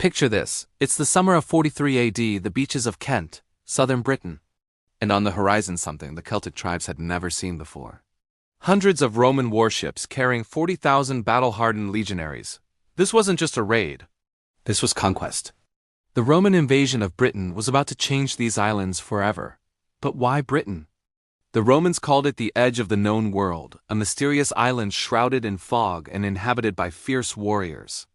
Picture this, it's the summer of 43 AD, the beaches of Kent, southern Britain. And on the horizon something the Celtic tribes had never seen before. Hundreds of Roman warships carrying 40,000 battle-hardened legionaries. This wasn't just a raid. This was conquest. The Roman invasion of Britain was about to change these islands forever. But why Britain? The Romans called it the edge of the known world, a mysterious island shrouded in fog and inhabited by fierce warriors.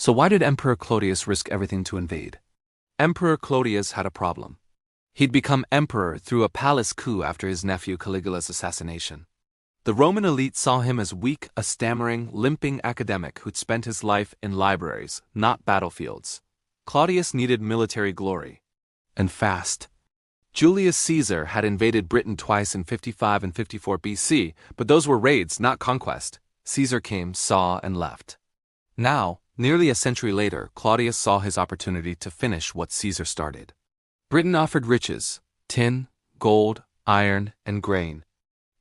So why did Emperor Claudius risk everything to invade? Emperor Claudius had a problem. He'd become emperor through a palace coup after his nephew Caligula's assassination. The Roman elite saw him as weak, a stammering, limping academic who'd spent his life in libraries, not battlefields. Claudius needed military glory. And fast. Julius Caesar had invaded Britain twice in 55 and 54 BC, but those were raids, not conquest. Caesar came, saw, and left. Now, nearly a century later, Claudius saw his opportunity to finish what Caesar started. Britain offered riches: tin, gold, iron, and grain.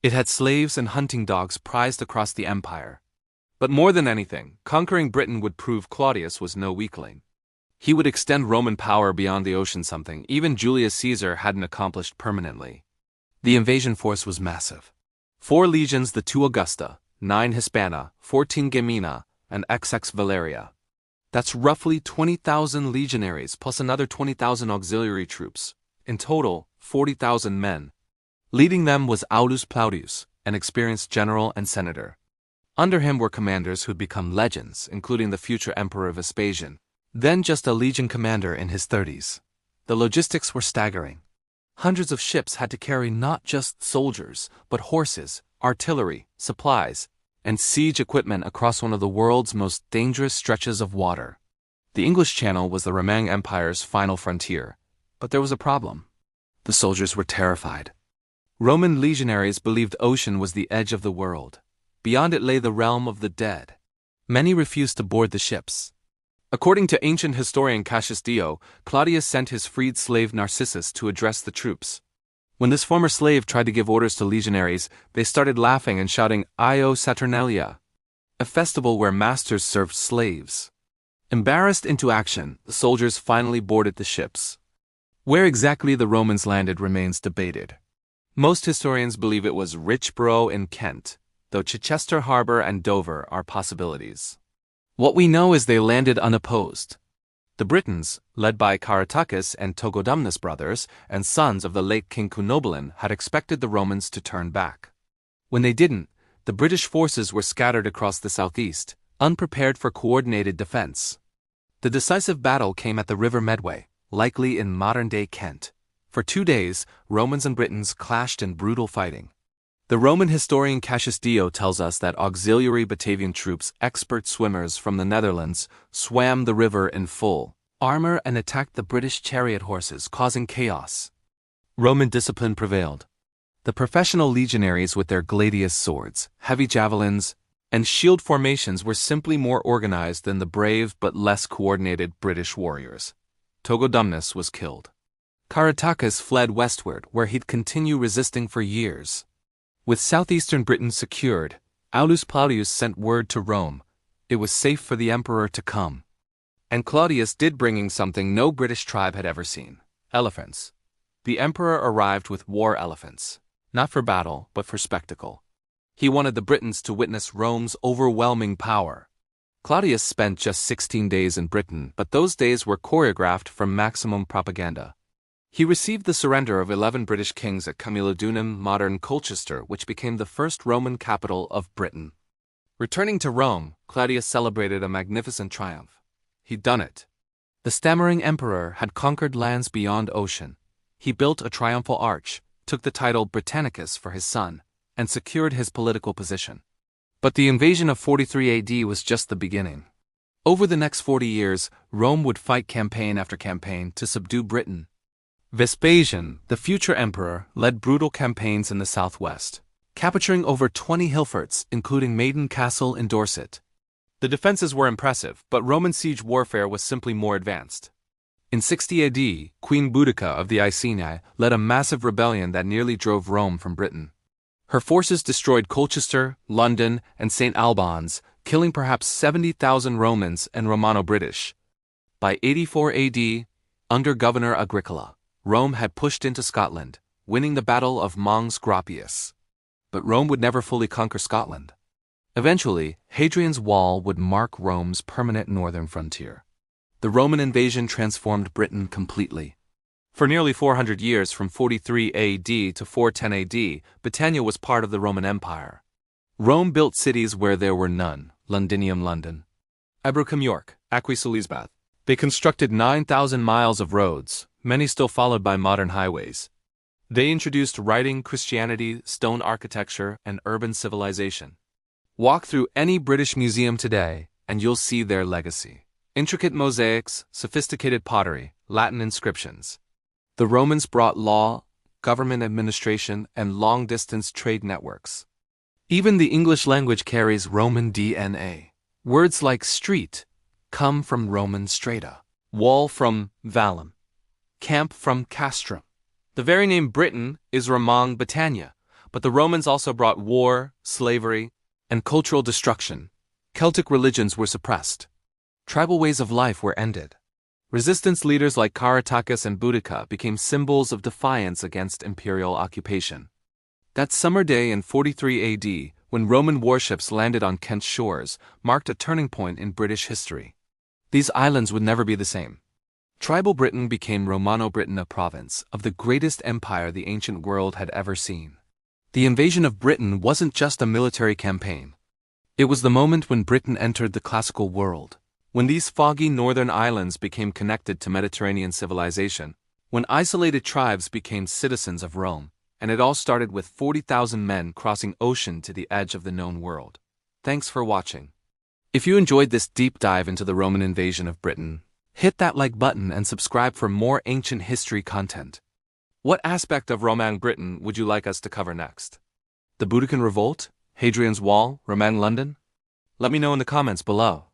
It had slaves and hunting dogs prized across the empire. But more than anything, conquering Britain would prove Claudius was no weakling. He would extend Roman power beyond the ocean, something even Julius Caesar hadn't accomplished permanently. The invasion force was massive. 4 legions, the 2 Augusta, 9 Hispana, 14 Gemina, and XX Valeria. That's roughly 20,000 legionaries plus another 20,000 auxiliary troops. In total, 40,000 men. Leading them was Aulus Plautius, an experienced general and senator. Under him were commanders who'd become legends, including the future Emperor Vespasian, then just a legion commander in his 30s. The logistics were staggering. Hundreds of ships had to carry not just soldiers, but horses, artillery, supplies, and siege equipment across one of the world's most dangerous stretches of water. The English Channel was the Roman Empire's final frontier, but there was a problem. The soldiers were terrified. Roman legionaries believed ocean was the edge of the world. Beyond it lay the realm of the dead. Many refused to board the ships. According to ancient historian Cassius Dio, Claudius sent his freed slave Narcissus to address the troops. When this former slave tried to give orders to legionaries, they started laughing and shouting Io Saturnalia, a festival where masters served slaves. Embarrassed into action, the soldiers finally boarded the ships. Where exactly the Romans landed remains debated. Most historians believe it was Richborough in Kent, though Chichester Harbor and Dover are possibilities. What we know is they landed unopposed. The Britons, led by Caratacus and Togodumnus brothers and sons of the late King Cunobeline, had expected the Romans to turn back. When they didn't, the British forces were scattered across the southeast, unprepared for coordinated defense. The decisive battle came at the River Medway, likely in modern-day Kent. For 2 days, Romans and Britons clashed in brutal fighting. The Roman historian Cassius Dio tells us that auxiliary Batavian troops, expert swimmers from the Netherlands, swam the river in full armor and attacked the British chariot horses, causing chaos. Roman discipline prevailed. The professional legionaries with their gladius swords, heavy javelins, and shield formations were simply more organized than the brave but less coordinated British warriors. Togodumnus was killed. Caratacus fled westward, where he'd continue resisting for years. With southeastern Britain secured, Aulus Plautius sent word to Rome. It was safe for the emperor to come. And Claudius did, bringing something no British tribe had ever seen: elephants. The emperor arrived with war elephants, not for battle, but for spectacle. He wanted the Britons to witness Rome's overwhelming power. Claudius spent just 16 days in Britain, but those days were choreographed for maximum propaganda. He received the surrender of 11 British kings at Camulodunum, modern Colchester, which became the first Roman capital of Britain. Returning to Rome, Claudius celebrated a magnificent triumph. He'd done it. The stammering emperor had conquered lands beyond ocean. He built a triumphal arch, took the title Britannicus for his son, and secured his political position. But the invasion of 43 AD was just the beginning. Over the next 40 years, Rome would fight campaign after campaign to subdue Britain. Vespasian, the future emperor, led brutal campaigns in the southwest, capturing over 20 hillforts, including Maiden Castle in Dorset. The defenses were impressive, but Roman siege warfare was simply more advanced. In 60 AD, Queen Boudica of the Iceni led a massive rebellion that nearly drove Rome from Britain. Her forces destroyed Colchester, London, and St. Albans, killing perhaps 70,000 Romans and Romano-British. By 84 AD, under Governor Agricola, Rome had pushed into Scotland, winning the Battle of Mons Graupius. But Rome would never fully conquer Scotland. Eventually, Hadrian's Wall would mark Rome's permanent northern frontier. The Roman invasion transformed Britain completely. For nearly 400 years, from 43 AD to 410 AD, Britannia was part of the Roman Empire. Rome built cities where there were none: Londinium, London; Overcame, York; Aquis, Elizabeth. They constructed 9,000 miles of roads, many still followed by modern highways. They introduced writing, Christianity, stone architecture, and urban civilization. Walk through any British museum today, and you'll see their legacy. Intricate mosaics, sophisticated pottery, Latin inscriptions. The Romans brought law, government administration, and long-distance trade networks. Even the English language carries Roman DNA. Words like street come from Roman strata, wall from vallum, camp from castrum. The very name Britain is Romang Britannia, but the Romans also brought war, slavery, and cultural destruction. Celtic religions were suppressed. Tribal ways of life were ended. Resistance leaders like Caratacus and Boudica became symbols of defiance against imperial occupation. That summer day in 43 AD, when Roman warships landed on Kent's shores, marked a turning point in British history. These islands would never be the same. Tribal Britain became Romano-Britain, a province of the greatest empire the ancient world had ever seen. The invasion of Britain wasn't just a military campaign. It was the moment when Britain entered the classical world, when these foggy northern islands became connected to Mediterranean civilization, when isolated tribes became citizens of Rome, and it all started with 40,000 men crossing ocean to the edge of the known world. Thanks for watching. If you enjoyed this deep dive into the Roman invasion of Britain, hit that like button and subscribe for more ancient history content. What aspect of Roman Britain would you like us to cover next? The Boudican Revolt? Hadrian's Wall? Roman London? Let me know in the comments below.